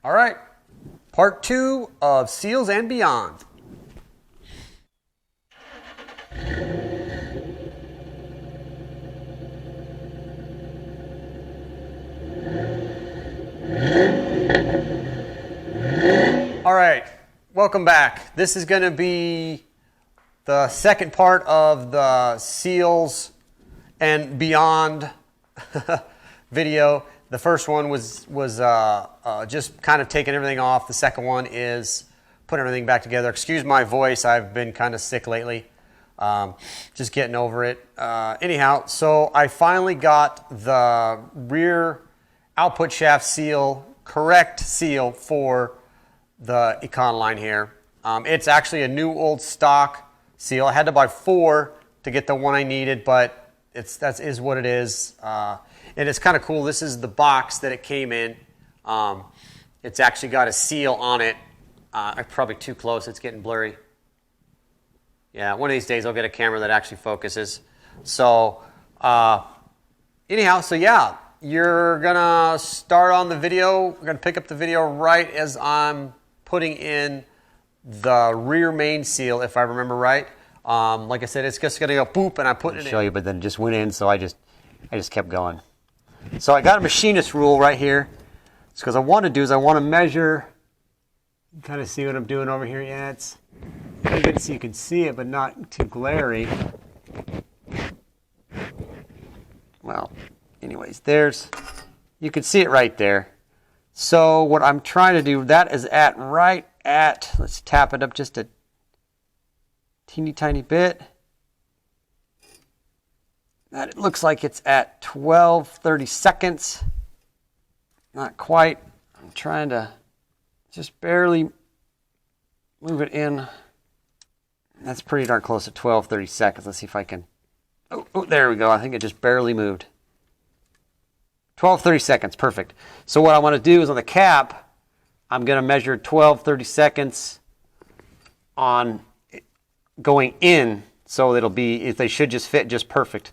All right, part 2 of Seals and Beyond. All right, welcome back. This is going to be the second part of the Seals and Beyond video. The first one was just kind of taking everything off. The second one is putting everything back together. Excuse my voice. I've been kind of sick lately. Just getting over it. Anyhow, so I finally got the rear output shaft seal, correct seal for the Econoline here. It's actually a new old stock seal. I had to buy 4 to get the one I needed, but that is what it is. And it's kind of cool. This is the box that it came in. It's actually got a seal on it. I'm probably too close. It's getting blurry. Yeah, one of these days I'll get a camera that actually focuses. So anyhow, so yeah, you're going to start on the video. We're going to pick up the video right as I'm putting in the rear main seal, if I remember right. Like I said, it's just going to go boop, and I put it in. Show you, but then it just went in, so I just kept going. So I got a machinist rule right here. It's because I want to measure, kind of see what I'm doing over here. Yeah, it's pretty good so you can see it, but not too glary. Well, anyways, you can see it right there. So what I'm trying to do, that is right at, let's tap it up just a teeny tiny bit. That it looks like it's at 12:30 seconds. Not quite. I'm trying to just barely move it in. That's pretty darn close to 12:30 seconds. Let's see if I can. Oh, there we go. I think it just barely moved. 12:30 seconds. Perfect. So what I want to do is on the cap, I'm going to measure 12:30 seconds on going in, so they should just fit just perfect.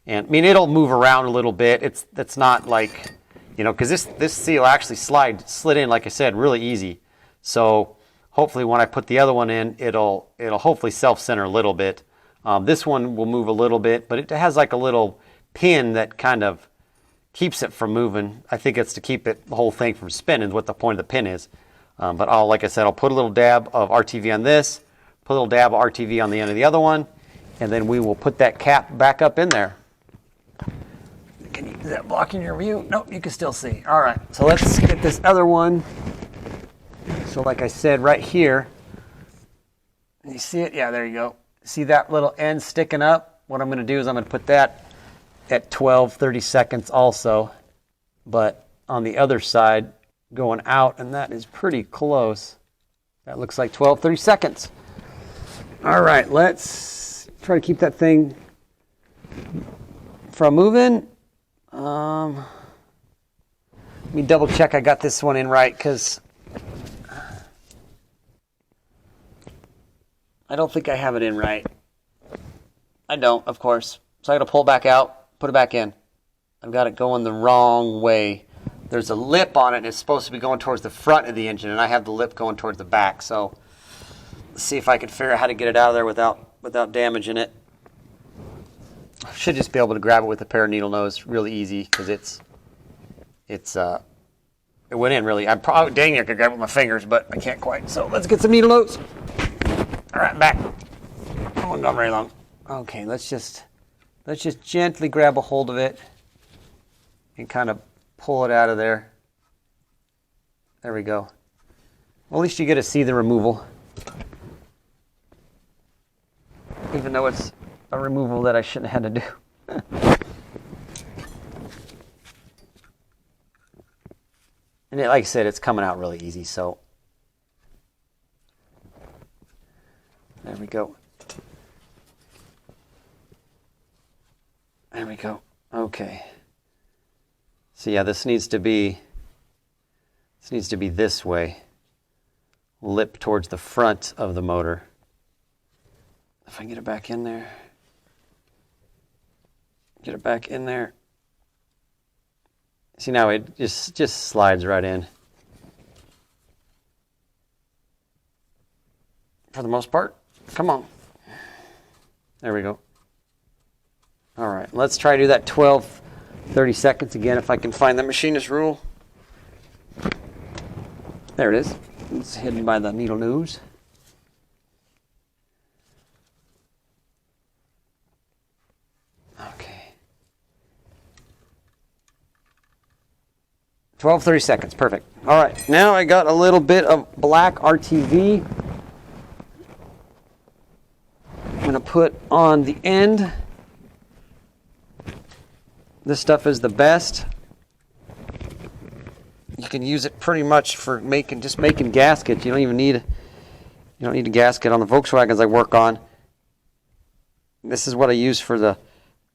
And I mean, it'll move around a little bit. It's not like, because this seal actually slid in, like I said, really easy. So hopefully when I put the other one in, it'll hopefully self-center a little bit. This one will move a little bit, but it has like a little pin that kind of keeps it from moving. I think it's to keep the whole thing from spinning is what the point of the pin is. But like I said, I'll put a little dab of RTV on this, put a little dab of RTV on the end of the other one, and then we will put that cap back up in there. Is that blocking your view? Nope, you can still see. All right, so let's get this other one. So like I said, right here, you see it? Yeah, there you go. See that little end sticking up? What I'm going to do is I'm going to put that at 12:30 seconds also, but on the other side going out, and that is pretty close. That looks like 12:30 seconds. All right, let's try to keep that thing from moving. Let me double check I got this one in right, because I don't think I have it in right. I don't, of course. So I got to pull it back out, put it back in. I've got it going the wrong way. There's a lip on it, and it's supposed to be going towards the front of the engine, and I have the lip going towards the back. So let's see if I can figure out how to get it out of there without damaging it. I should just be able to grab it with a pair of needle nose really easy, because it went in really. I'm probably, dang, I could grab it with my fingers, but I can't quite. So let's get some needle nose. All right, back. I won't go very long. Okay, let's just gently grab a hold of it and kind of pull it out of there. There we go. Well, at least you get to see the removal, even though it's a removal that I shouldn't have had to do. And like I said, it's coming out really easy, so there we go. There we go. Okay. So yeah, this needs to be this way. Lip towards the front of the motor. If I can get it back in there. Get it back in there. See, now it just slides right in. for the most part. Come on. There we go. All right, let's try to do that 12, 30 seconds again if I can find the machinist rule. There it is. It's hidden by the needle nose. Okay. 12, 30 seconds, perfect. All right, now I got a little bit of black RTV. I'm going to put on the end. This stuff is the best. You can use it pretty much for making gaskets. You don't need a gasket on the Volkswagens I work on. This is what I use for the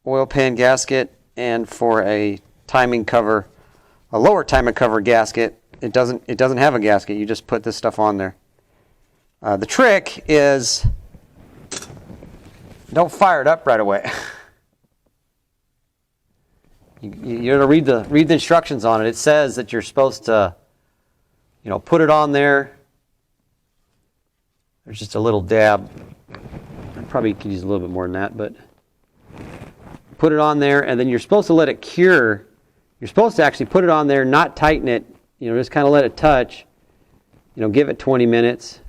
oil pan gasket and for a timing cover, a lower timing cover gasket. It doesn't have a gasket. You just put this stuff on there. The trick is don't fire it up right away. You're to read the instructions on it. It says that you're supposed to, put it on there. There's just a little dab. I probably could use a little bit more than that, but put it on there, and then you're supposed to let it cure. You're supposed to actually put it on there, not tighten it. Just kind of let it touch. Give it 20 minutes,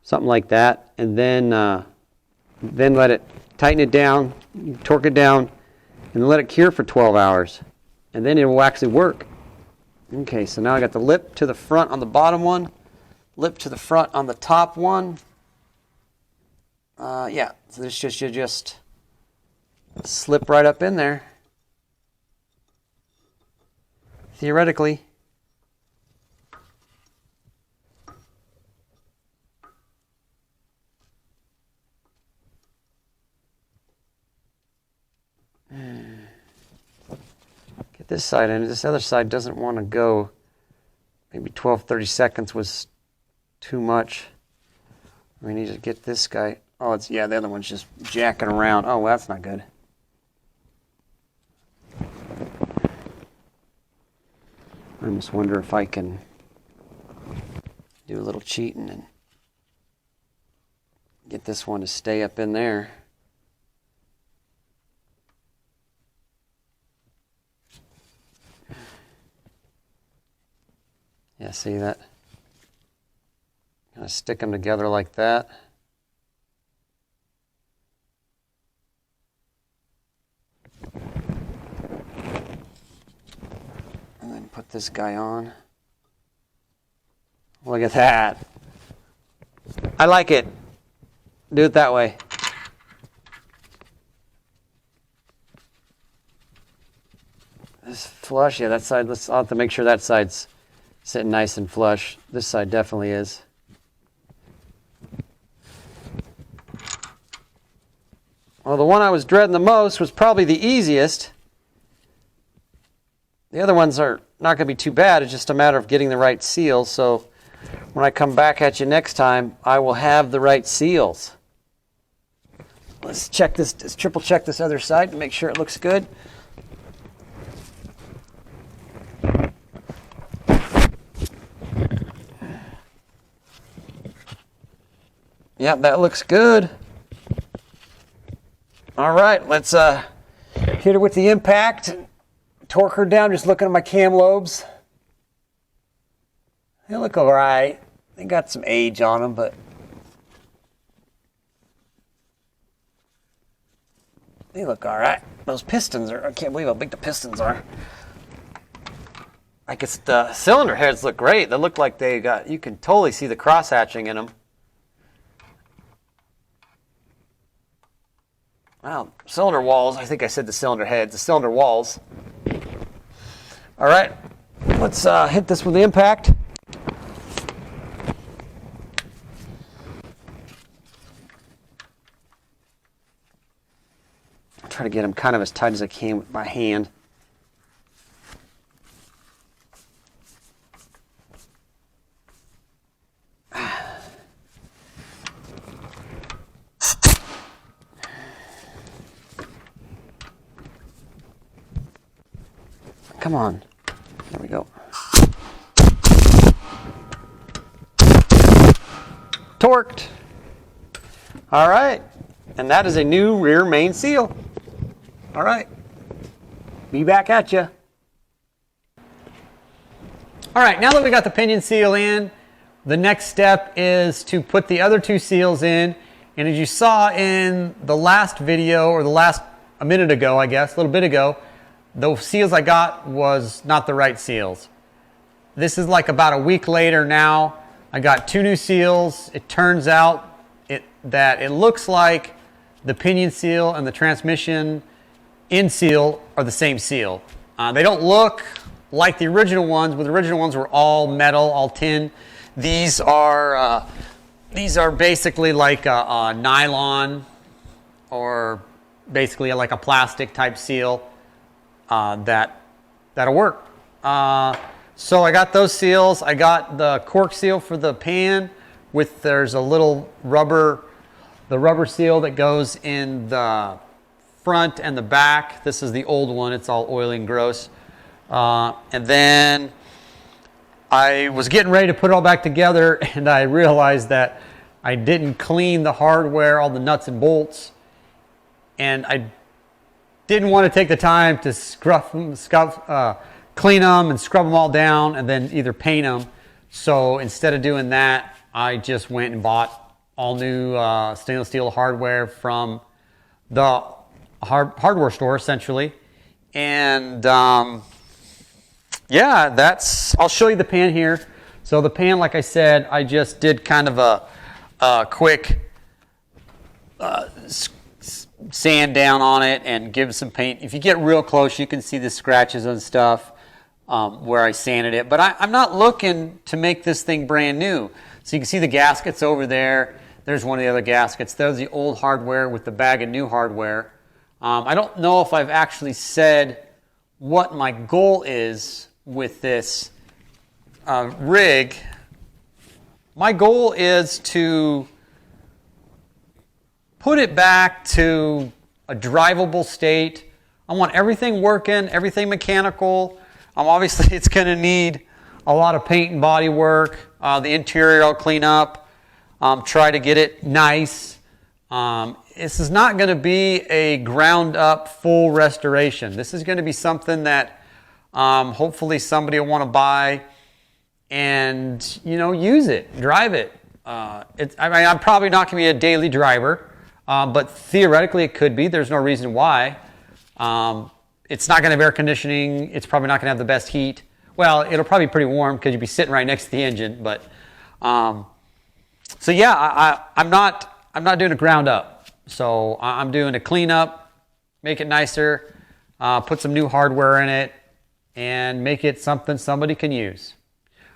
something like that, and then let it tighten it down, torque it down. And let it cure for 12 hours. And then it will actually work. Okay, so now I got the lip to the front on the bottom one. Lip to the front on the top one. Yeah, so this you just slip right up in there. Theoretically. Get this side in. This other side doesn't want to go. Maybe 12, 30 seconds was too much. We need to get this guy. Oh, the other one's just jacking around. Oh, well, that's not good. I almost wonder if I can do a little cheating and get this one to stay up in there. Yeah, see that? Kind of stick them together like that. And then put this guy on. Look at that. I like it. Do it that way. This flush, yeah, that side, I'll have to make sure that side's sitting nice and flush. This side definitely is. Well, the one I was dreading the most was probably the easiest. The other ones are not going to be too bad. It's just a matter of getting the right seals. So when I come back at you next time, I will have the right seals. Let's check this, let's triple check this other side to make sure it looks good. Yeah, that looks good. All right, let's hit her with the impact. Torque her down, just looking at my cam lobes. They look all right. They got some age on them, but they look all right. Those pistons I can't believe how big the pistons are. I guess the cylinder heads look great. They look like you can totally see the cross hatching in them. Wow, cylinder walls. I think I said the cylinder heads. The cylinder walls. All right, let's hit this with the impact. I'll try to get them kind of as tight as I can with my hand. Come on. There we go. torqued. All right, and that is a new rear main seal. All right, be back at you. All right, now that we got the pinion seal in, the next step is to put the other two seals in. And as you saw in the last video, or a minute ago, I guess, a little bit ago, the seals I got was not the right seals. This is like about a week later now. I got two new seals. It turns out that it looks like the pinion seal and the transmission end seal are the same seal. They don't look like the original ones, but the original ones were all metal, all tin. These are basically like a nylon, or basically like a plastic type seal that'll work. So I got those seals. I got the cork seal for the pan there's a little rubber seal that goes in the front and the back. This is the old one. It's all oily and gross. And then I was getting ready to put it all back together, and I realized that I didn't clean the hardware, all the nuts and bolts, and I didn't want to take the time to clean them and scrub them all down and then either paint them. So instead of doing that, I just went and bought all new stainless steel hardware from the hardware store, essentially. And yeah, I'll show you the pan here. So the pan, like I said, I just did kind of a quick sand down on it and give some paint. If you get real close, you can see the scratches and stuff where I sanded it. But I'm not looking to make this thing brand new. So you can see the gaskets over there. There's one of the other gaskets. There's the old hardware with the bag of new hardware. I don't know if I've actually said what my goal is with this rig. My goal is to put it back to a drivable state. I want everything working, everything mechanical. Obviously, it's going to need a lot of paint and body work. The interior I'll clean up, try to get it nice. This is not going to be a ground up full restoration. This is going to be something that hopefully somebody will want to buy and use it, drive it. I'm probably not going to be a daily driver, but theoretically it could be. There's no reason why. It's not going to have air conditioning. It's probably not going to have the best heat. Well, it'll probably be pretty warm because you'll be sitting right next to the engine. But so yeah, I'm not doing a ground up. So I'm doing a cleanup, make it nicer, put some new hardware in it, and make it something somebody can use.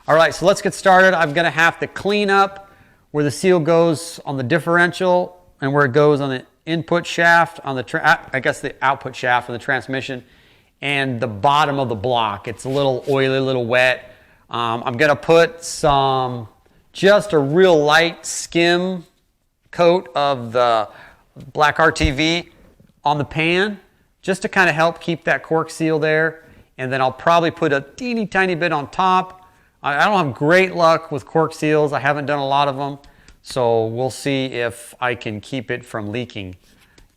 All right, so let's get started. I'm going to have to clean up where the seal goes on the differential and where it goes on the input shaft, on the the output shaft of the transmission, and the bottom of the block. It's a little oily, a little wet. I'm going to put just a real light skim coat of the black RTV on the pan, just to kind of help keep that cork seal there. And then I'll probably put a teeny tiny bit on top. I don't have great luck with cork seals. I haven't done a lot of them. So we'll see if I can keep it from leaking.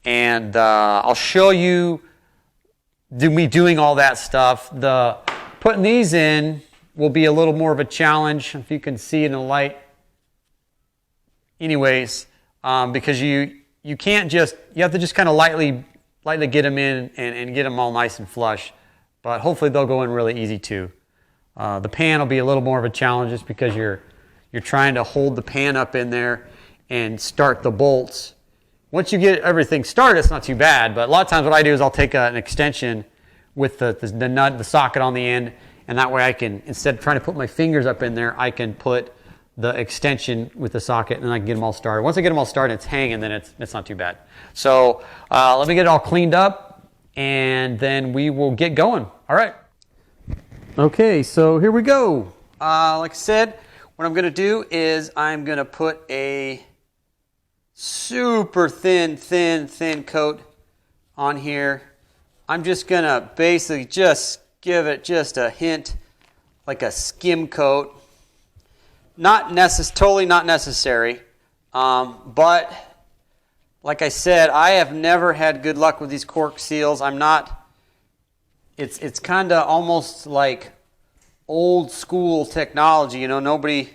And I'll show you me doing all that stuff. Putting these in will be a little more of a challenge, if you can see in the light. Anyways, because you have to just kind of lightly get them in and get them all nice and flush. But hopefully they'll go in really easy too. The pan will be a little more of a challenge just because you're trying to hold the pan up in there and start the bolts. Once you get everything started, it's not too bad. But a lot of times what I do is I'll take an extension with the nut, the socket on the end, and that way I can, instead of trying to put my fingers up in there, I can put the extension with the socket and then I can get them all started. Once I get them all started, it's hanging, then it's not too bad. So let me get it all cleaned up and then we will get going. All right. Okay, so here we go. Like I said, what I'm going to do is I'm going to put a super thin coat on here. I'm just going to basically just give it just a hint, like a skim coat. Totally not necessary. But like I said, I have never had good luck with these cork seals. It's kind of almost like old school technology. You know,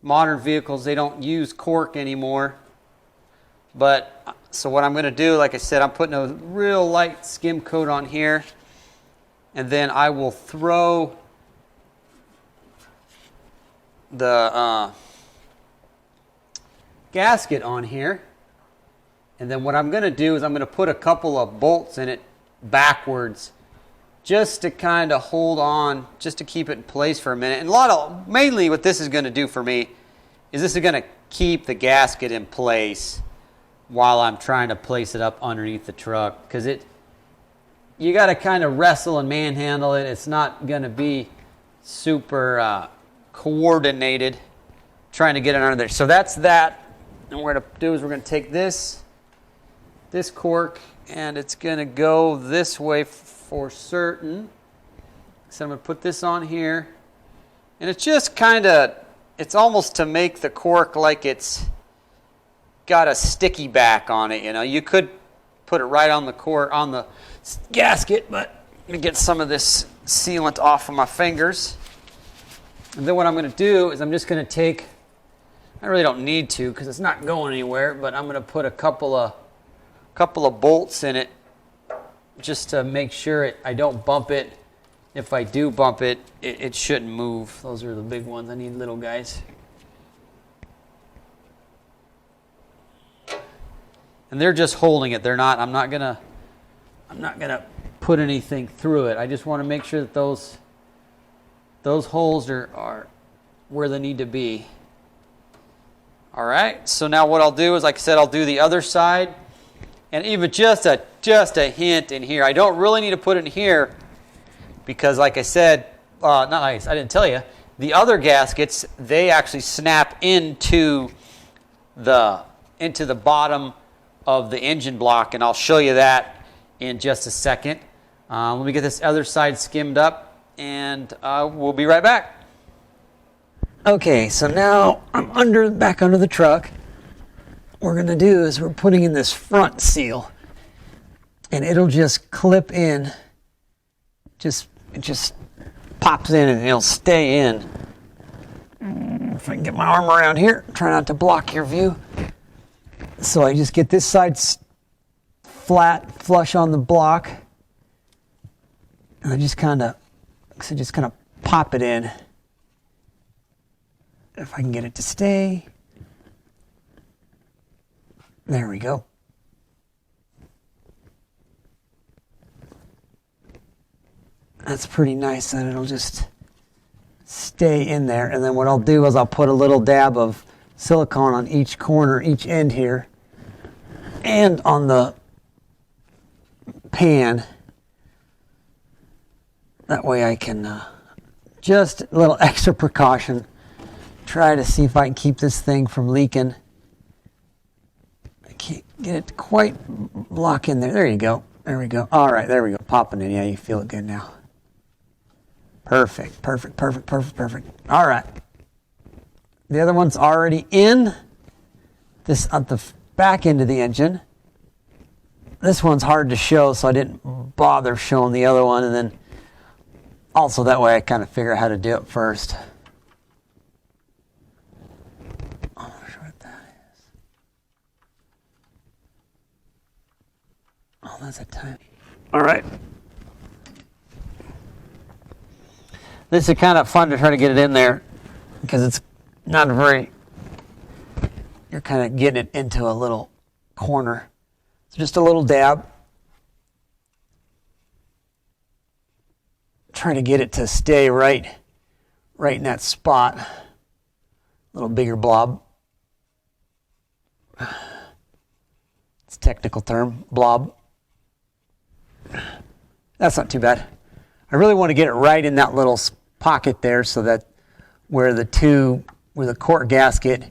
modern vehicles, they don't use cork anymore. But, so what I'm going to do, like I said, I'm putting a real light skim coat on here. And then I will throw the gasket on here. And then what I'm going to do is I'm going to put a couple of bolts in it backwards just to kind of hold on, just to keep it in place for a minute. And mainly what this is going to do for me is this is going to keep the gasket in place while I'm trying to place it up underneath the truck. Because you got to kind of wrestle and manhandle it. It's not going to be super coordinated trying to get it under there. So that's that. And what we're going to do is we're going to take this cork, and it's going to go this way for certain. So I'm going to put this on here. And it's just kind of, it's almost to make the cork like it's got a sticky back on it. You know, you could put it right on the cork, on the gasket, but I'm going to get some of this sealant off of my fingers. And then what I'm going to do is I'm just going to take, I really don't need to because it's not going anywhere, but I'm going to put a couple of bolts in it just to make sure I don't bump it. If I do bump it, it shouldn't move. Those are the big ones. I need little guys. And they're just holding it. They're not, I'm not gonna put anything through it. I just want to make sure that those holes are where they need to be. All right, so now what I'll do is, like I said, I'll do the other side. And even just a hint in here. I don't really need to put it in here because, like I said, I didn't tell you, the other gaskets, they actually snap into the bottom of the engine block, and I'll show you that in just a second. Let me get this other side skimmed up, and we'll be right back. Okay, so now I'm back under the truck. What we're going to do is we're putting in this front seal, and it'll just clip in. It just pops in and it'll stay in. If I can get my arm around here, try not to block your view. So I just get this side flat, flush on the block, and I just kind of pop it in. If I can get it to stay. There we go. That's pretty nice that it'll just stay in there. And then what I'll do is I'll put a little dab of silicone on each corner, each end here, and on the pan. That way I can, just a little extra precaution, try to see if I can keep this thing from leaking. I can't get it to quite lock in there. There you go. There we go. All right, there we go. Popping in. Yeah, you feel it good now. Perfect. All right. The other one's already in. This at the back end of the engine. This one's hard to show, so I didn't bother showing the other one. And then also that way I kind of figure out how to do it first. I'm not sure what that is. Oh, that's a tiny. All right. This is kind of fun to try to get it in there because it's not very, you're kind of getting it into a little corner. So just a little dab. Trying to get it to stay right in that spot. A little bigger blob. It's a technical term, blob. That's not too bad. I really want to get it right in that little pocket there so that where the cork gasket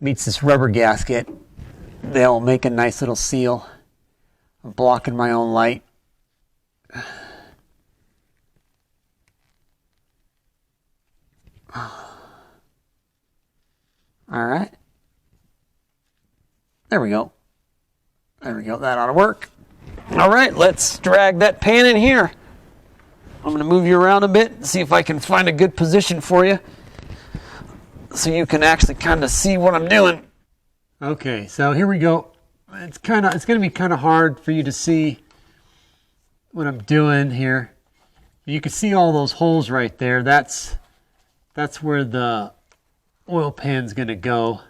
meets this rubber gasket, they'll make a nice little seal. I'm blocking my own light. All right. There we go. There we go. That ought to work. All right, let's drag that pan in here. I'm going to move you around a bit and see if I can find a good position for you so you can actually kind of see what I'm doing. Okay, so here we go. It's going to be kind of hard for you to see what I'm doing here. You can see all those holes right there. That's where the oil pan's going to go.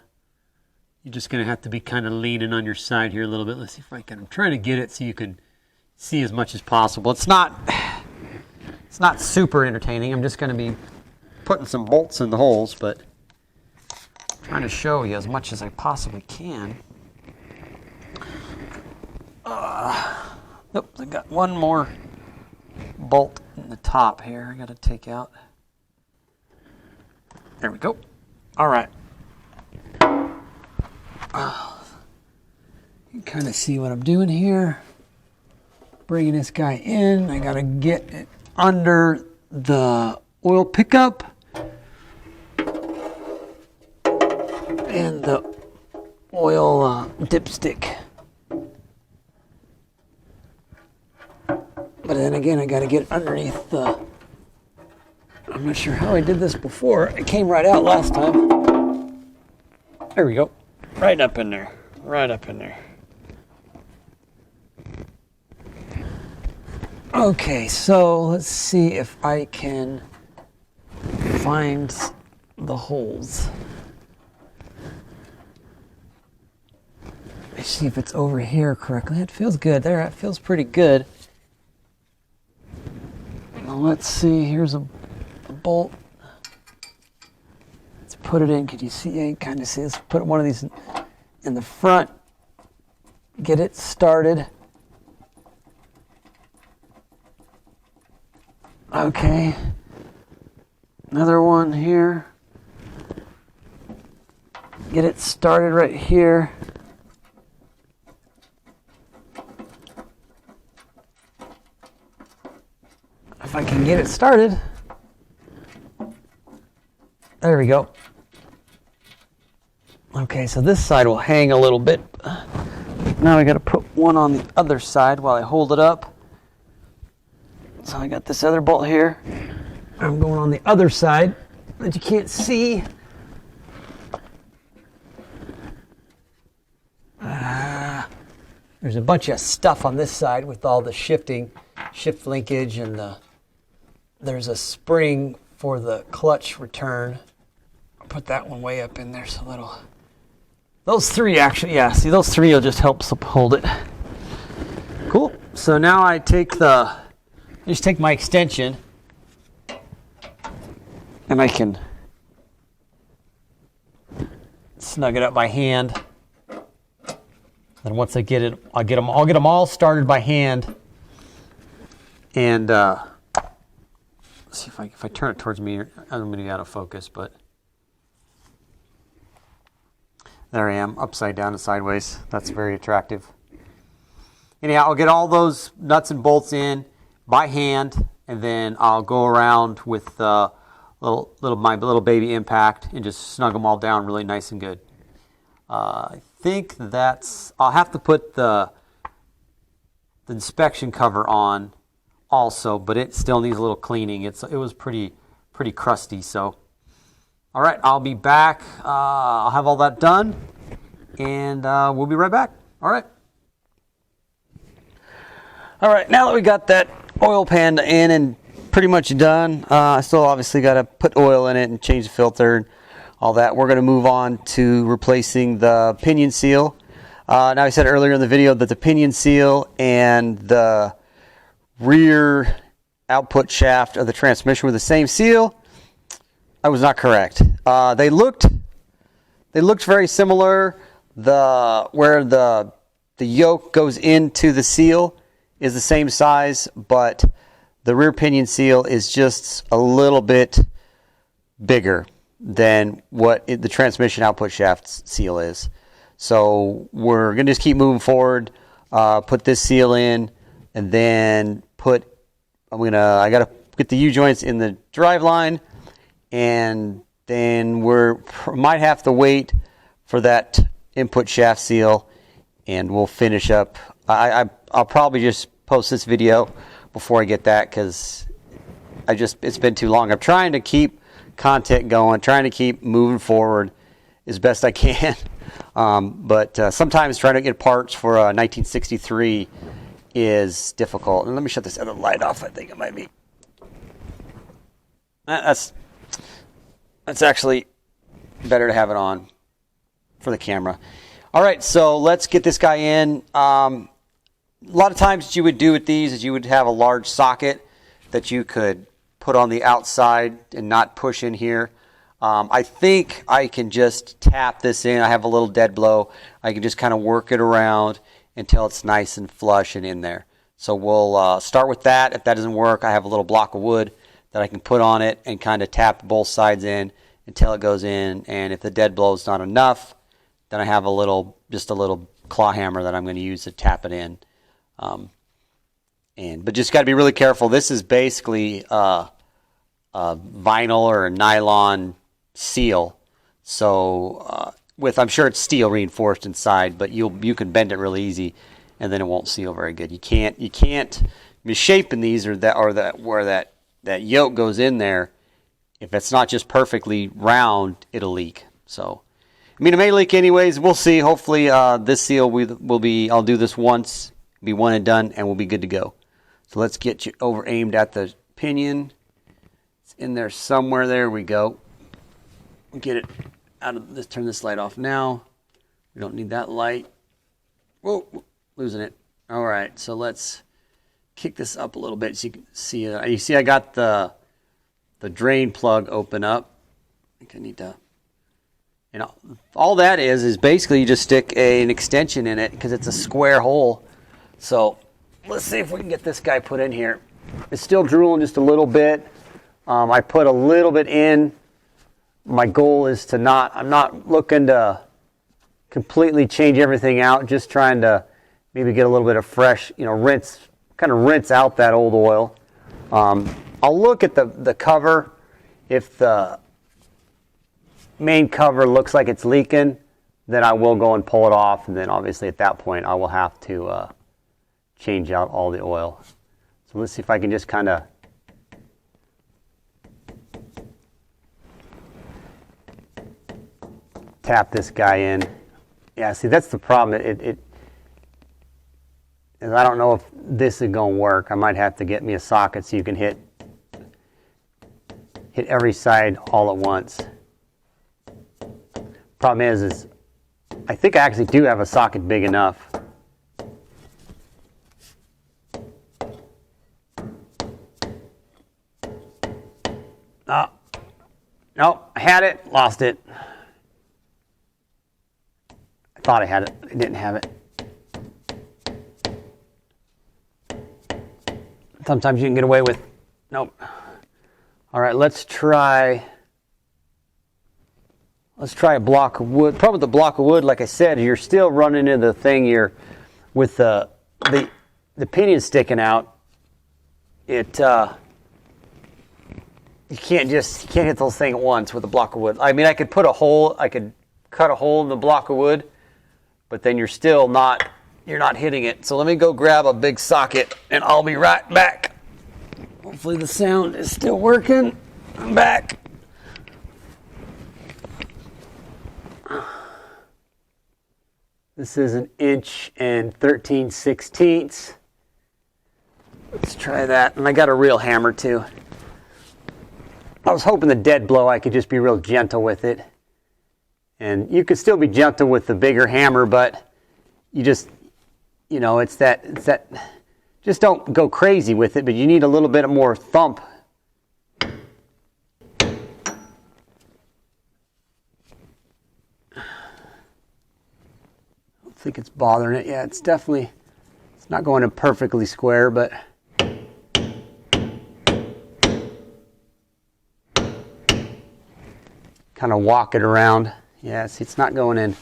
You're just going to have to be kind of leaning on your side here a little bit. Let's see if I can. I'm trying to get it so you can see as much as possible. It's not super entertaining. I'm just going to be putting some bolts in the holes, but I'm trying to show you as much as I possibly can. Oops, I got one more bolt in the top here I got to take out. There we go. All right. You can kind of see what I'm doing here. Bringing this guy in. I got to get it under the oil pickup and the oil dipstick. But then again, I got to get underneath the... I'm not sure how I did this before. It came right out last time. There we go. Right up in there. Right up in there. Okay, so let's see if I can find the holes. Let's see if it's over here correctly. It feels good. There, it feels pretty good. Now let's see. Here's a bolt. Let's put it in. Can you see? Yeah, you kind of see. Let's put one of these in the front. Get it started. Okay. Another one here. Get it started right here. If I can get it started. There we go. Okay, so this side will hang a little bit. Now I got to put one on the other side while I hold it up. So I got this other bolt here. I'm going on the other side that you can't see. There's a bunch of stuff on this side with all the shift linkage, and there's a spring for the clutch return. I'll put that one way up in there so that'll... Those three actually, yeah, see those three will just help hold it. Cool. So now I just take my extension and I can snug it up by hand. Then once I get it, I'll get them all started by hand. And let's see if I turn it towards me, I'm going to be out of focus, but there I am, upside down and sideways. That's very attractive. Anyhow, I'll get all those nuts and bolts in by hand, and then I'll go around with my little baby impact and just snug them all down really nice and good. I think I'll have to put the inspection cover on also, but it still needs a little cleaning. It was pretty crusty. So, all right, I'll be back. I'll have all that done, and we'll be right back. All right. All right, now that we got that oil pan in and pretty much done, I still obviously got to put oil in it and change the filter and all that. We're going to move on to replacing the pinion seal. Now, I said earlier in the video that the pinion seal and the rear output shaft of the transmission were the same seal. I was not correct. They looked very similar. Where the yoke goes into the seal is the same size, but the rear pinion seal is just a little bit bigger than what the transmission output shaft seal is. So we're going to just keep moving forward, put this seal in, and then I got to get the U-joints in the drive line, and then might have to wait for that input shaft seal, and we'll finish up. I'll probably just post this video before I get that, because it's been too long. I'm trying to keep content going, trying to keep moving forward as best I can. But sometimes trying to get parts for a 1963 is difficult. And let me shut this other light off. I think it might be. That's actually better to have it on for the camera. All right, so let's get this guy in. A lot of times what you would do with these is you would have a large socket that you could put on the outside and not push in here. I think I can just tap this in. I have a little dead blow. I can just kind of work it around until it's nice and flush and in there. So we'll start with that. If that doesn't work, I have a little block of wood that I can put on it and kind of tap both sides in until it goes in. And if the dead blow is not enough, then I have just a little claw hammer that I'm going to use to tap it in. But just got to be really careful. This is basically a vinyl or a nylon seal. So I'm sure it's steel reinforced inside, but you can bend it really easy, and then it won't seal very good. You can't misshapen these where that yoke goes in there. If it's not just perfectly round, it'll leak. So, I mean, it may leak anyways. We'll see. Hopefully, this seal will be. I'll do this once, be one and done, and we'll be good to go. So let's get you over aimed at the pinion. It's in there somewhere. There we go. Get it out of this. Turn this light off now. We don't need that light. Whoa, losing it. All right, so let's kick this up a little bit so you can see. You see, I got the drain plug open up. I think I need to. And all that is basically you just stick an extension in it because it's a square hole. So let's see if we can get this guy put in here. It's still drooling just a little bit. I put a little bit in. My goal is I'm not looking to completely change everything out, just trying to maybe get a little bit of fresh, rinse out that old oil. I'll look at the cover. If the main cover looks like it's leaking, then I will go and pull it off, and then obviously at that point I will have to change out all the oil. So let's see if I can just kind of tap this guy in. Yeah, see, that's the problem. I don't know if this is going to work. I might have to get me a socket so you can hit every side all at once. Problem is I think I actually do have a socket big enough. Nope, I had it, lost it. I thought I had it, I didn't have it. Sometimes you can get away with, nope. All right, let's try a block of wood. Problem with the block of wood, like I said, you're still running into the thing here with the pinion sticking out. You can't hit the whole thing at once with a block of wood. I mean, I could cut a hole in the block of wood, but then you're not hitting it. So let me go grab a big socket and I'll be right back. Hopefully the sound is still working. I'm back. This is 1 inch and 13/16. Let's try that. And I got a real hammer too. I was hoping the dead blow I could just be real gentle with it. And you could still be gentle with the bigger hammer, but you just, it's that, just don't go crazy with it, but you need a little bit more thump. I don't think it's bothering it. Yeah, it's not going in perfectly square, but kind of walk it around. Yeah, see, it's not going in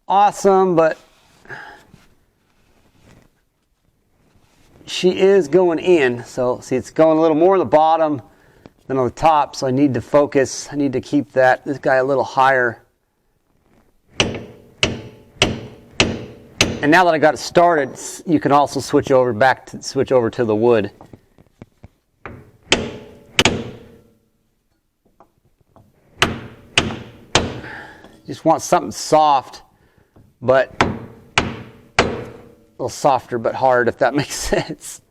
awesome, but she is going in. So see, it's going a little more on the bottom than on the top, so I need to focus. I need to keep this guy a little higher. And now that I got it started, you can also switch over to the wood. Just want something soft, but a little softer but hard, if that makes sense.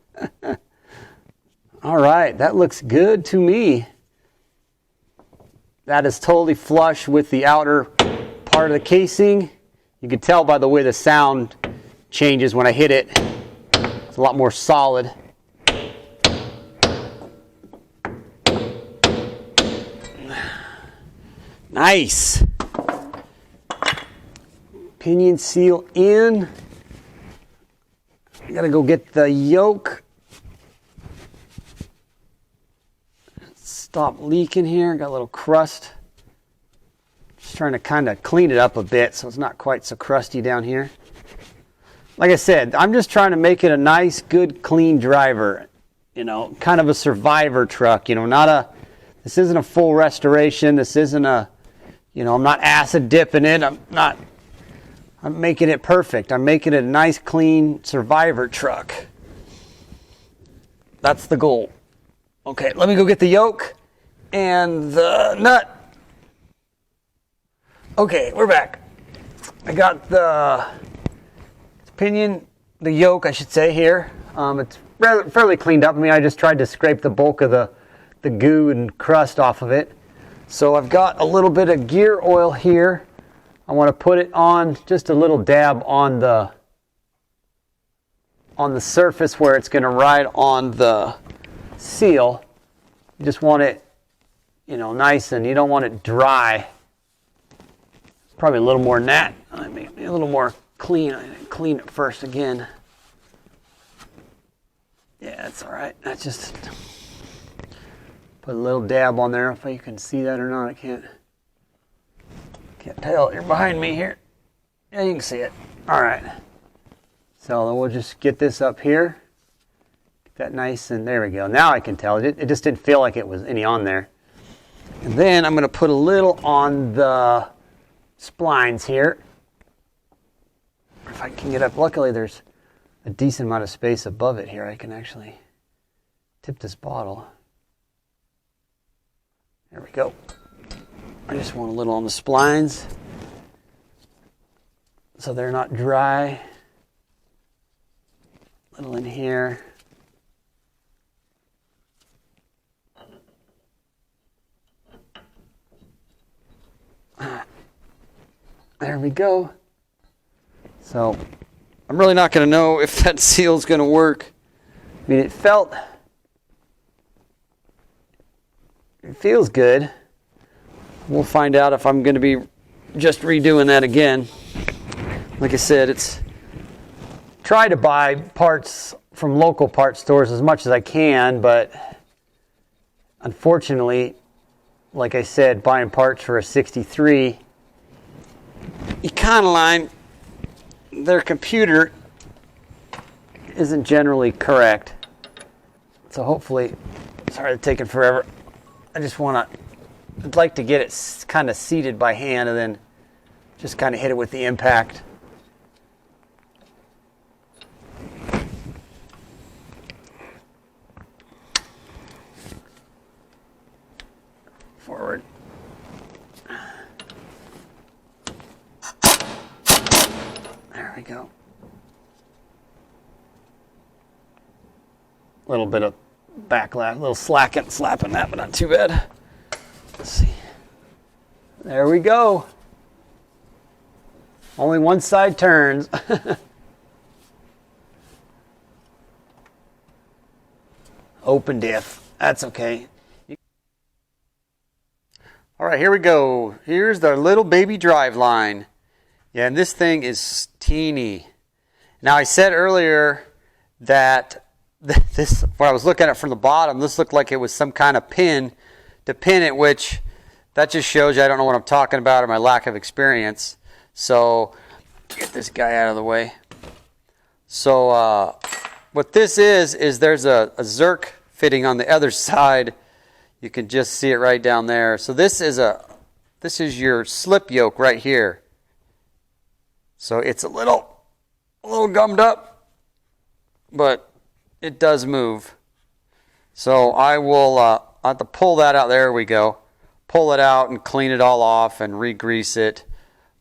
All right, that looks good to me. That is totally flush with the outer part of the casing. You can tell by the way the sound changes when I hit it. It's a lot more solid. Nice. Pinion seal in. I gotta go get the yoke. Stop leaking here. Got a little crust. Just trying to kind of clean it up a bit so it's not quite so crusty down here. Like I said, I'm just trying to make it a nice, good, clean driver. You know, kind of a survivor truck. You know, this isn't a full restoration. This isn't a, you know, I'm not acid dipping it. I'm making it perfect. I'm making it a nice, clean survivor truck. That's the goal. Okay, let me go get the yoke and the nut. Okay, we're back. I got the pinion, the yoke, I should say, here. It's fairly cleaned up. I mean, I just tried to scrape the bulk of the goo and crust off of it. So I've got a little bit of gear oil here. I want to put it on, just a little dab on the surface where it's going to ride on the seal. You just want it, you know, nice, and you don't want it dry. It's probably a little more than that. I mean, a little more clean. I clean it first again. Yeah, it's all right. That's just put a little dab on there. If you can see that or not, I can't tell. You're behind me here. Yeah, you can see it. All right. So then we'll just get this up here. Get that nice, and there we go. Now I can tell. It just didn't feel like it was any on there. And then I'm going to put a little on the splines here. If I can get up. Luckily, there's a decent amount of space above it here. I can actually tip this bottle. There we go. I just want a little on the splines so they're not dry. A little in here. There we go. So I'm really not going to know if that seal is going to work. I mean, it feels good. We'll find out if I'm going to be just redoing that again. Like I said, try to buy parts from local parts stores as much as I can, but unfortunately, like I said, buying parts for a 63 Econoline, their computer isn't generally correct. So hopefully, sorry it's taking forever. I'd like to get it kind of seated by hand and then just kind of hit it with the impact. Forward. There we go. A little bit of backlash, a little slapping that, but not too bad. Let's see. There we go. Only one side turns. Open diff. That's okay. All right, here we go. Here's the little baby drive line. Yeah, and this thing is teeny. Now, I said earlier that this, when I was looking at it from the bottom, this looked like it was some kind of pin to pin it, which that just shows you I don't know what I'm talking about or my lack of experience. So, get this guy out of the way. So, what this is there's a Zerk fitting on the other side. You can just see it right down there. So this is your slip yoke right here. So it's a little a little gummed up, but it does move. So I will I have to pull that out. There we go. Pull it out and clean it all off and re-grease it.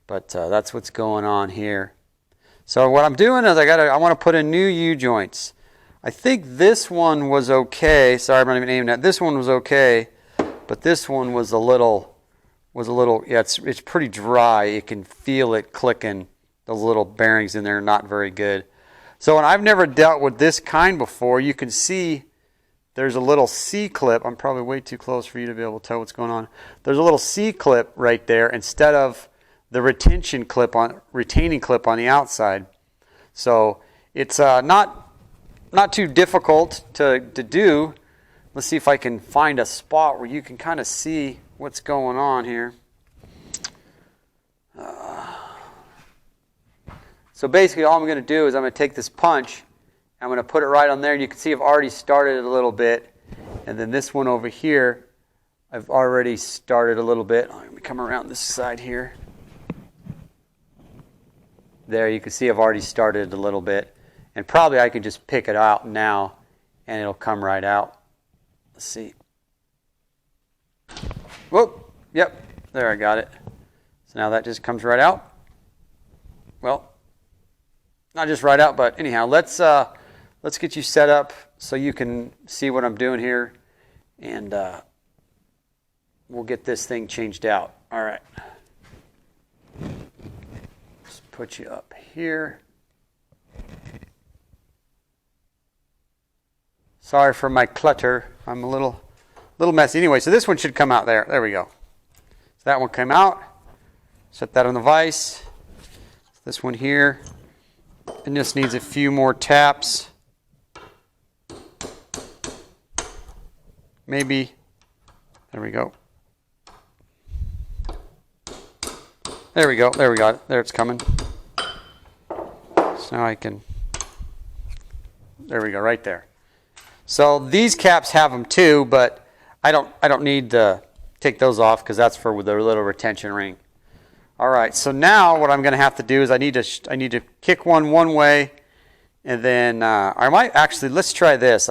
But that's what's going on here. So what I'm doing is I want to put in new U-joints. I think this one was okay. Sorry, I'm not even aiming at. This one was okay, but this one was a little. Yeah, it's pretty dry. You can feel it clicking. Those little bearings in there are not very good. So, and I've never dealt with this kind before. You can see there's a little C-clip. I'm probably way too close for you to be able to tell what's going on. There's a little C-clip right there instead of the retaining clip on the outside. So it's not too difficult to do. Let's see if I can find a spot where you can kind of see what's going on here. So basically all I'm going to do is I'm going to take this punch, I'm going to put it right on there, and you can see I've already started it a little bit. And then this one over here, I've already started a little bit. Let me come around this side here. There, you can see I've already started a little bit. And probably I can just pick it out now, and it'll come right out. Let's see. Whoop, yep, there I got it. So now that just comes right out. Well, not just right out, but anyhow, let's get you set up so you can see what I'm doing here, and we'll get this thing changed out. All right. Let's put you up here. Sorry for my clutter. I'm a little messy. Anyway, so this one should come out there. There we go. So that one came out. Set that on the vise. This one here. And this needs a few more taps. Maybe. There we go. There we go. There we got it. There it's coming. So now I can. There we go. Right there. So these caps have them too, but I don't need to take those off because that's for the little retention ring. All right, so now what I'm going to have to do is I need to kick one way, and then I might actually, let's try this.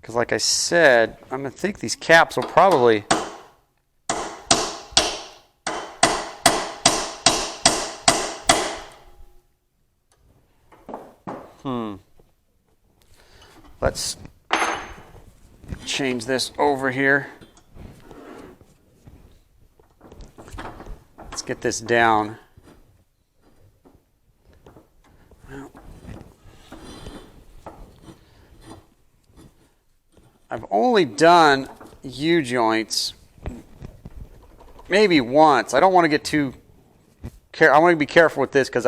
Because like I said, I'm going to think these caps will probably. Let's change this over here. Let's get this down. Well, I've only done U-joints maybe once. I don't want to get too careful. I want to be careful with this because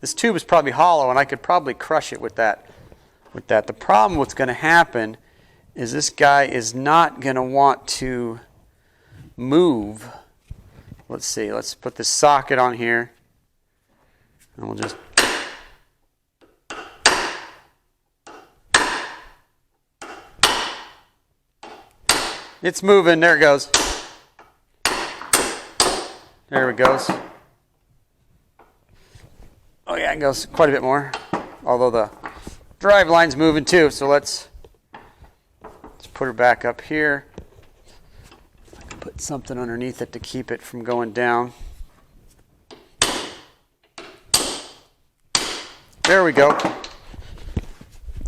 this tube is probably hollow and I could probably crush it with that. The problem what's going to happen is this guy is not going to want to move. Let's see. Let's put this socket on here. And we'll just. It's moving. There it goes. There it goes. Oh yeah, it goes quite a bit more. Although the drive line's moving too, so let's put her back up here. I can put something underneath it to keep it from going down. There we go.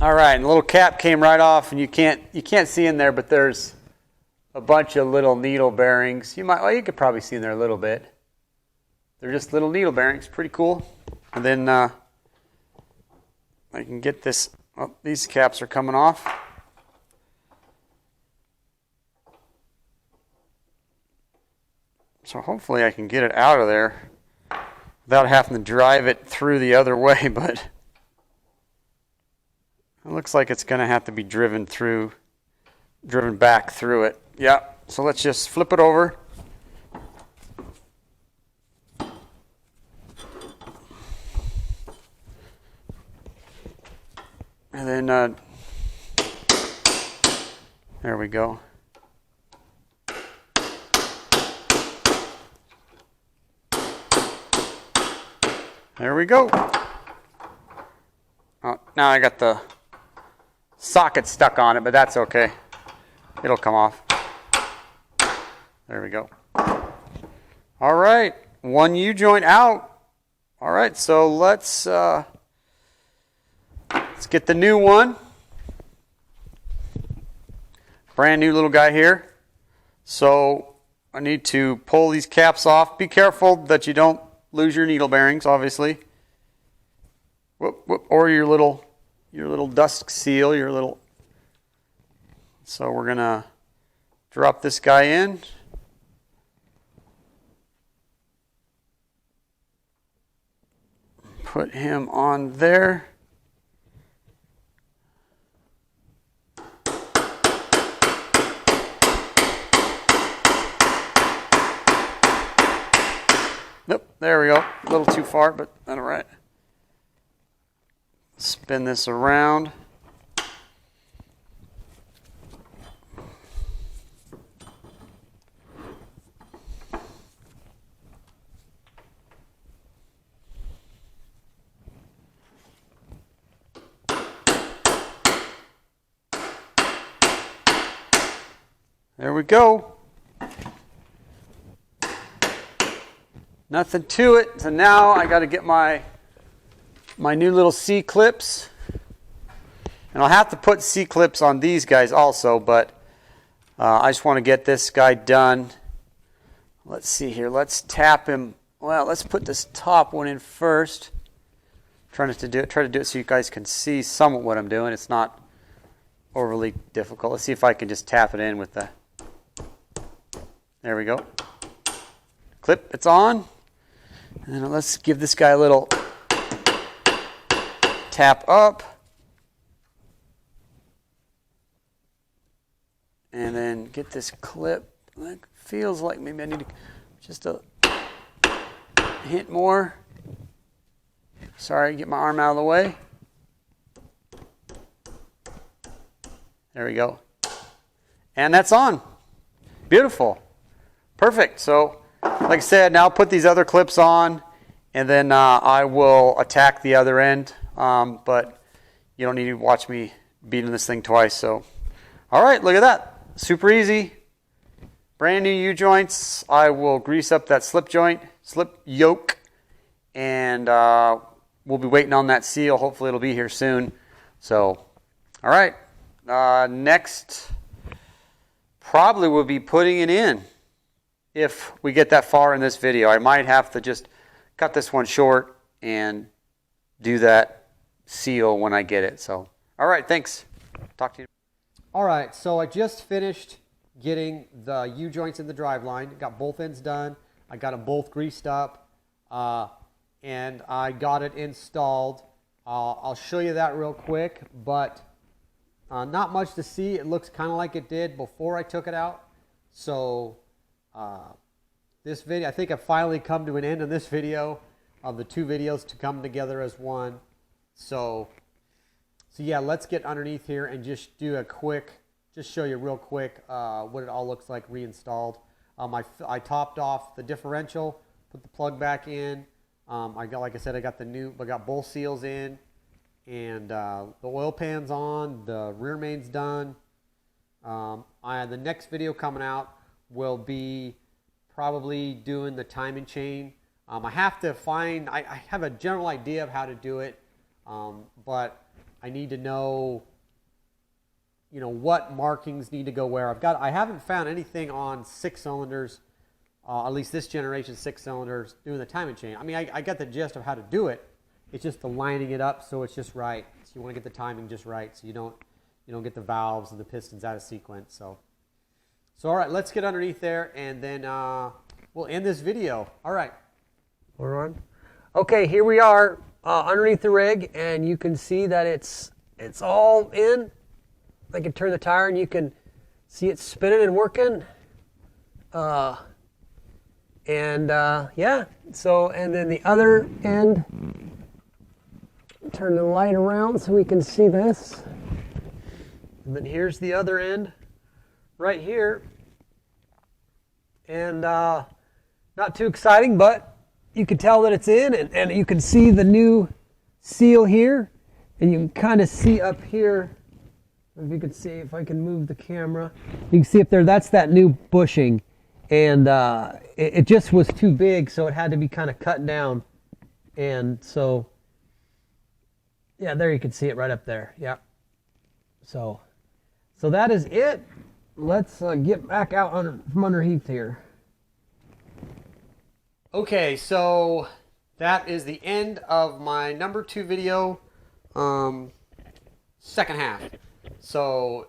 All right, and the little cap came right off, and you can't see in there, but there's a bunch of little needle bearings. You could probably see in there a little bit. They're just little needle bearings, pretty cool. And then I can get this. Oh, these caps are coming off. So hopefully I can get it out of there without having to drive it through the other way, but it looks like it's going to have to be driven back through it. Yeah, so let's just flip it over. And then, there we go. There we go. Oh, now I got the socket stuck on it, but that's okay. It'll come off. There we go. All right, one U-joint out. All right, so let's get the new one. Brand new little guy here. So I need to pull these caps off. Be careful that you don't lose your needle bearings, obviously. Whoop, whoop, or your little dust seal, So we're gonna drop this guy in. Put him on there. Nope, there we go. A little too far, but that's all right. Spin this around. There we go. Nothing to it. So now I got to get my new little C-clips. And I'll have to put C-clips on these guys also, but I just want to get this guy done. Let's see here. Let's tap him. Well, let's put this top one in first. Try to do it so you guys can see somewhat what I'm doing. It's not overly difficult. Let's see if I can just tap it in with the... There we go. Clip, it's on. And then let's give this guy a little tap up. And then get this clip. It feels like maybe I need to just a hint more. Sorry, get my arm out of the way. There we go. And that's on. Beautiful. Perfect. So, like I said, now put these other clips on, and then I will attack the other end. But you don't need to watch me beating this thing twice. So, all right, look at that. Super easy. Brand new U-joints. I will grease up that slip yoke, and we'll be waiting on that seal. Hopefully it'll be here soon. So, all right. Next, probably we'll be putting it in if we get that far in this video. I might have to just cut this one short and do that seal when I get it. So, all right, thanks. Talk to you. All right, so I just finished getting the U-joints in the driveline. Got both ends done. I got them both greased up, and I got it installed. I'll show you that real quick, but not much to see. It looks kind of like it did before I took it out. So this video, I think I've finally come to an end of this video, of the two videos to come together as one. So yeah, let's get underneath here and just do a quick, just show you real quick what it all looks like reinstalled. I topped off the differential, put the plug back in. Like I said, I got both seals in, and the oil pan's on, the rear main's done. The next video coming out will be probably doing the timing chain. I have to find, I have a general idea of how to do it, but I need to know, what markings need to go where. I haven't found anything on 6 cylinders, at least this generation 6 cylinders, doing the timing chain. I mean, I got the gist of how to do it. It's just the lining it up so it's just right. So you want to get the timing just right, so you don't get the valves and the pistons out of sequence. So all right, let's get underneath there, and then we'll end this video. All right. We're on. Okay, here we are underneath the rig, and you can see that it's all in. I can turn the tire, and you can see it spinning and working. Yeah. So, and then the other end. Turn the light around so we can see this. And then here's the other end, right here. And not too exciting, but you can tell that it's in, and you can see the new seal here, and you can kind of see up here. If you can see, if I can move the camera, you can see up there, that's that new bushing. And it just was too big, so it had to be kind of cut down. And so, yeah, there you can see it right up there. Yeah. So that is it. Let's get back out from underneath here. Okay, so that is the end of my number 2 video, second half. So,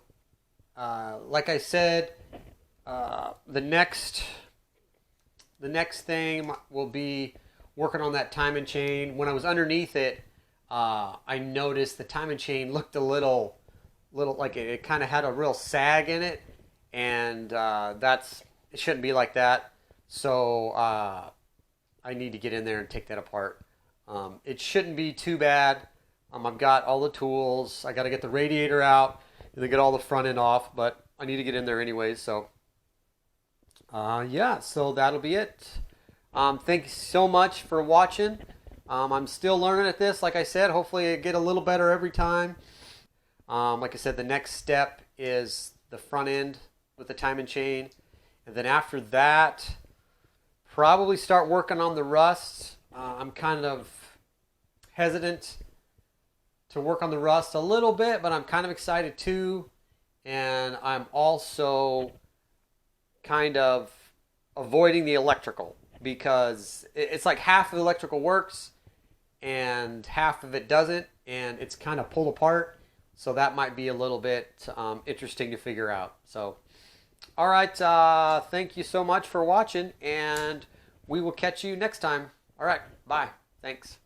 like I said, the next thing will be working on that timing chain. When I was underneath it, I noticed the timing chain looked a little like it kind of had a real sag in it, and it shouldn't be like that. So I need to get in there and take that apart. It shouldn't be too bad. I've got all the tools. I got to get the radiator out and then get all the front end off, but I need to get in there anyways. So yeah, so that'll be it. Thank you so much for watching. I'm still learning at this. Like I said, hopefully I get a little better every time. Like I said, the next step is the front end with the timing chain. And then after that, probably start working on the rust. I'm kind of hesitant to work on the rust a little bit, but I'm kind of excited too. And I'm also kind of avoiding the electrical, because it's like half of the electrical works and half of it doesn't, and it's kind of pulled apart. So that might be a little bit interesting to figure out. So, all right, thank you so much for watching, and we will catch you next time. All right, bye. Thanks.